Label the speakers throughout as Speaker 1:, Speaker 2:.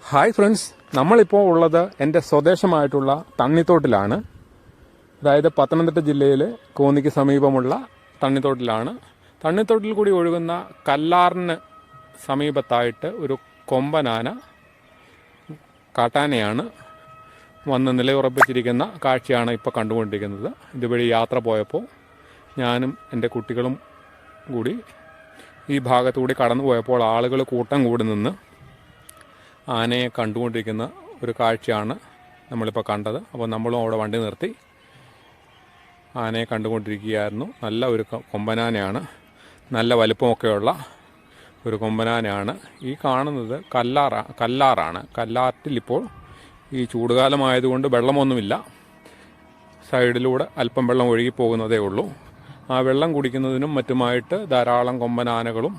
Speaker 1: Hi friends, നമ്മളിപ്പോൾ ഉള്ളത് എൻ്റെ സ്വദേശമായിട്ടുള്ള തണ്ണിത്തോട്ടിലാണ്. അതായത് പത്തനംതിട്ട ജില്ലയിലെ കോന്നിക്ക് സമീപമുള്ള തണ്ണിത്തോട്ടിലാണ്. തണ്ണിത്തോട്ടിൽ കൂടി ഒഴുകുന്ന കല്ലാറിന് സമീപത്തായിട്ട് ഒരു കൊമ്പനാന കാട്ടാനയാണ് വന്ന് നിലയുറപ്പിച്ചിരിക്കുന്ന കാഴ്ചയാണ് ഇപ്പോൾ കണ്ടുകൊണ്ടിരിക്കുന്നത്. ഇതുവഴി യാത്ര പോയപ്പോൾ ഞാനും എൻ്റെ കുട്ടികളും കൂടി ഈ ഭാഗത്തുകൂടി കടന്നു പോയപ്പോൾ ആളുകൾ കൂട്ടം കൂടി നിന്ന് ആനയെ കണ്ടുകൊണ്ടിരിക്കുന്ന ഒരു കാഴ്ചയാണ് നമ്മളിപ്പോൾ കണ്ടത്. അപ്പോൾ നമ്മളും അവിടെ വണ്ടി നിർത്തി ആനയെ കണ്ടുകൊണ്ടിരിക്കുകയായിരുന്നു. നല്ല ഒരു കൊമ്പനാനയാണ്, നല്ല വലുപ്പമൊക്കെയുള്ള ഒരു കൊമ്പനാനയാണ്. ഈ കാണുന്നത് കല്ലാറാണ്. കല്ലാറ്റിലിപ്പോൾ ഈ ചൂടുകാലമായതുകൊണ്ട് വെള്ളമൊന്നുമില്ല. സൈഡിലൂടെ അല്പം വെള്ളം ഒഴുകി പോകുന്നതേ ഉള്ളൂ. ആ വെള്ളം കുടിക്കുന്നതിനും മറ്റുമായിട്ട് ധാരാളം കൊമ്പനാനകളും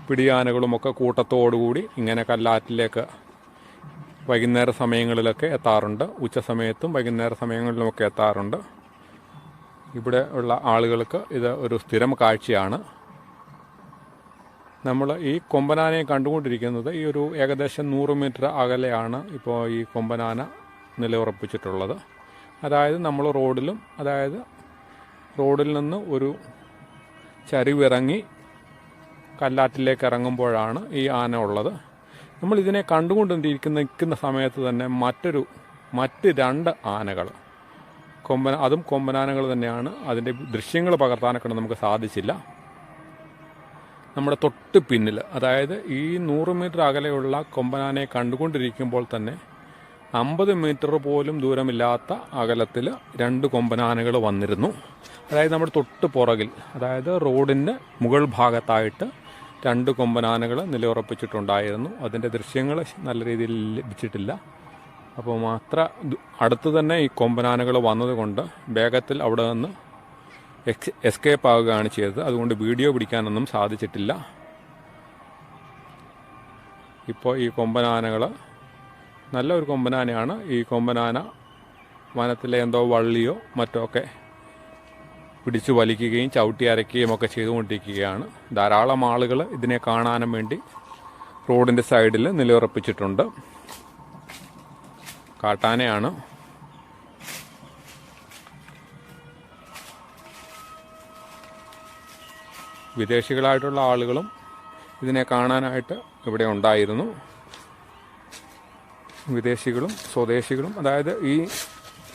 Speaker 1: പിടിയാനകളുമൊക്കെ കൂട്ടത്തോടുകൂടി ഇങ്ങനെ കല്ലാറ്റിലേക്ക് വൈകുന്നേര സമയങ്ങളിലൊക്കെ എത്താറുണ്ട്. ഉച്ച സമയത്തും വൈകുന്നേര സമയങ്ങളിലുമൊക്കെ എത്താറുണ്ട്. ഇവിടെ ഉള്ള ആളുകൾക്ക് ഇത് ഒരു സ്ഥിരം കാഴ്ചയാണ്. നമ്മൾ ഈ കൊമ്പനാനയെ കണ്ടുകൊണ്ടിരിക്കുന്നത് ഈ ഒരു ഏകദേശം 100 മീറ്റർ അകലെയാണ് ഇപ്പോൾ ഈ കൊമ്പനാന നിലയുറപ്പിച്ചിട്ടുള്ളത്. അതായത് നമ്മൾ റോഡിൽ നിന്ന് ഒരു ചരിവിറങ്ങി കല്ലാറ്റിലേക്ക് ഇറങ്ങുമ്പോഴാണ് ഈ ആന ഉള്ളത്. നമ്മളിതിനെ നിൽക്കുന്ന സമയത്ത് തന്നെ മറ്റ് 2 ആനകൾ അതും കൊമ്പനാനകൾ തന്നെയാണ്. അതിൻ്റെ ദൃശ്യങ്ങൾ പകർത്താനൊക്കെ നമുക്ക് സാധിച്ചില്ല. നമ്മുടെ തൊട്ട് പിന്നിൽ, അതായത് ഈ 100 മീറ്റർ അകലെയുള്ള കൊമ്പനാനയെ കണ്ടുകൊണ്ടിരിക്കുമ്പോൾ തന്നെ 50 മീറ്റർ പോലും ദൂരമില്ലാത്ത അകലത്തിൽ 2 കൊമ്പനാനകൾ വന്നിരുന്നു. അതായത് നമ്മുടെ തൊട്ട് പുറകിൽ, അതായത് റോഡിൻ്റെ മുകൾ ഭാഗത്തായിട്ട് 2 കൊമ്പനാനകൾ നിലയുറപ്പിച്ചിട്ടുണ്ടായിരുന്നു. അതിൻ്റെ ദൃശ്യങ്ങൾ നല്ല രീതിയിൽ ലഭിച്ചിട്ടില്ല. അപ്പോൾ അടുത്ത് തന്നെ ഈ കൊമ്പനാനകൾ വന്നതുകൊണ്ട് വേഗത്തിൽ അവിടെ നിന്ന് എസ്കേപ്പ് ആവുകയാണ് ചെയ്തത്. അതുകൊണ്ട് വീഡിയോ പിടിക്കാനൊന്നും സാധിച്ചിട്ടില്ല. ഇപ്പോൾ ഈ കൊമ്പനാനകൾ നല്ലൊരു കൊമ്പനാനയാണ്. ഈ കൊമ്പനാന വനത്തിലെ എന്തോ വള്ളിയോ മറ്റോ ഒക്കെ പിടിച്ചു വലിക്കുകയും ചവിട്ടി അരയ്ക്കുകയും ഒക്കെ ചെയ്തുകൊണ്ടിരിക്കുകയാണ്. ധാരാളം ആളുകൾ ഇതിനെ കാണാനും വേണ്ടി റോഡിൻ്റെ സൈഡിൽ നിലയുറപ്പിച്ചിട്ടുണ്ട്. കാട്ടാനയാണ്. വിദേശികളായിട്ടുള്ള ആളുകളും ഇതിനെ കാണാനായിട്ട് ഇവിടെ ഉണ്ടായിരുന്നു. വിദേശികളും സ്വദേശികളും, അതായത് ഈ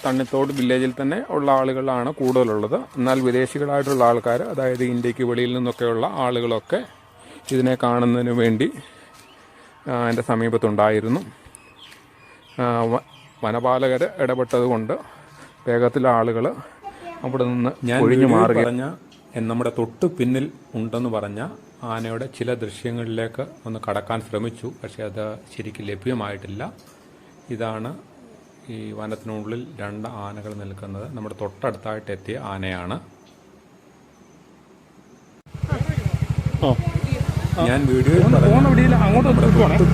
Speaker 1: തണ്ണിത്തോട് വില്ലേജിൽ തന്നെ ഉള്ള ആളുകളാണ് കൂടുതലുള്ളത്. എന്നാൽ വിദേശികളായിട്ടുള്ള ആൾക്കാർ, അതായത് ഇന്ത്യക്ക് വെളിയിൽ നിന്നൊക്കെയുള്ള ആളുകളൊക്കെ ഇതിനെ കാണുന്നതിന് വേണ്ടി എൻ്റെ സമീപത്തുണ്ടായിരുന്നു. വനപാലകർ ഇടപെട്ടത് കൊണ്ട് വേഗത്തിൽ ആളുകൾ അവിടെ നിന്ന് ഒഴിഞ്ഞു മാറുക. നമ്മുടെ തൊട്ട് പിന്നിൽ ഉണ്ടെന്ന് പറഞ്ഞ ആനയുടെ ചില ദൃശ്യങ്ങളിലേക്ക് ഒന്ന് കടക്കാൻ ശ്രമിച്ചു. പക്ഷേ അത് ശരിക്കും ലഭ്യമായിട്ടില്ല. ഇതാണ് ഈ വനത്തിനുള്ളിൽ 2 ആനകൾ നിൽക്കുന്നത്. നമ്മുടെ തൊട്ടടുത്തായിട്ട് എത്തിയ ആനയാണ്. ഞാൻ വീഡിയോയിൽ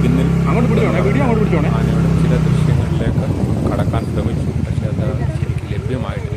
Speaker 1: പിന്നിൽ ആനയുടെ ചില ദൃശ്യങ്ങളിലേക്ക് കടക്കാൻ ശ്രമിച്ചു. പക്ഷേ അത് ശരിക്കും ലഭ്യമായിട്ടില്ല.